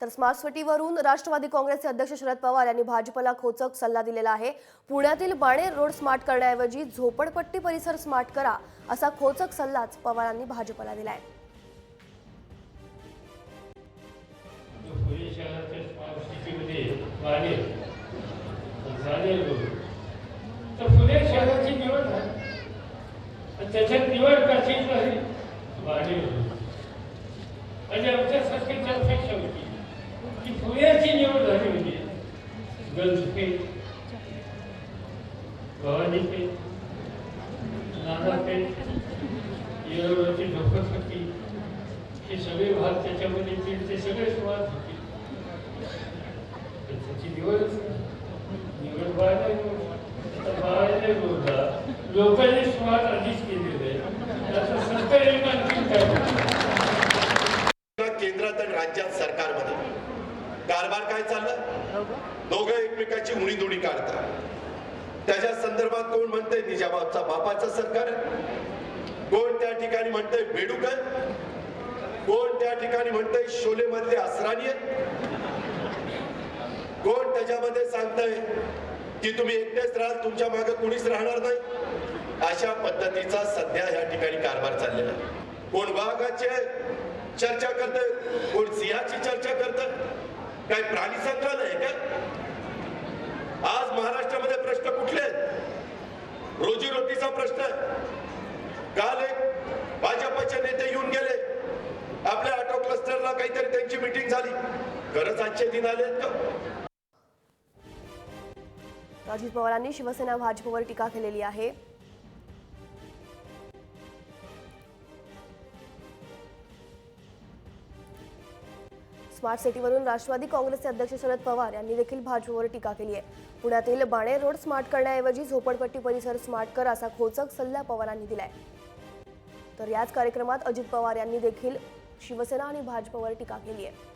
तर स्मार्ट सिटीवरून राष्ट्रवादी काँग्रेसचे अध्यक्ष शरद पवार यांनी भाजपला खोचक सल्ला दिलेला आहे। पुण्यातील बाणेर रोड स्मार्ट करण्याऐवजी झोपडपट्टी परिसर स्मार्ट करा असा खोचक सल्लाच पवारांनी भाजपला दिलाय। पुणे शहराची निवड झाली, त्याच्यात निवड कशी झाली आणि आमच्यासारखी अपेक्षा होती की पुण्याची निवड झाली म्हणजे गंजपेठ, भवानीपेठ, नानापेठ, येरवळची झोपडपट्टी हे सगळे भाग त्याच्यामध्ये येतील, ते सगळे सुरुवात होतील। त्याची निवड लोकांनी सुरुवात आधीच केलेली आहे। त्याचा सरकारी आणखी केंद्रात आणि राज्यात सरकारमध्ये कारभार काय चाललं, दोघं एकमेकाची उणीधुणी काढतात। त्याच्या संदर्भात कोण म्हणते निजामाचा बापाचं सरकार, कोण त्या ठिकाणी म्हणते बेडूक, कोण त्या ठिकाणी म्हणते शोले मधले असराणी, कोण त्याच्यामध्ये सांगतंय की तुम्ही एकटेच राहाल, तुमच्या मागे कोणीच राहणार नाही। अशा पद्धतीचा सध्या या ठिकाणी कारभार चाललेला आहे। कोण वाघाचे चर्चा करतं, कोण सिंहाची चर्चा करतं, काय प्राणी संग्रहालय आहे का? आज महाराष्ट्रामध्ये प्रश्न कुठले आहेत? रोजीरोटीचा प्रश्न आहे। काल एक भाजपचे नेते येऊन गेले, आपल्या ऑटो क्लस्टरला काहीतरी त्यांची मीटिंग झाली। खरंच आजचे दिन आलेत का? अजित पवारांनी शिवसेना भाजपवर टीका केलेली आहे। स्मार्ट सिटीवरून राष्ट्रवादी काँग्रेसचे अध्यक्ष शरद पवार यांनी देखील भाजपवर टीका केली आहे। पुण्यातील बाणेर रोड स्मार्ट करण्याऐवजी झोपडपट्टी परिसर स्मार्ट कर असा खोचक सल्ला पवारांनी दिलाय। तर याच कार्यक्रमात अजित पवार यांनी देखील शिवसेना आणि भाजपवर टीका केली आहे।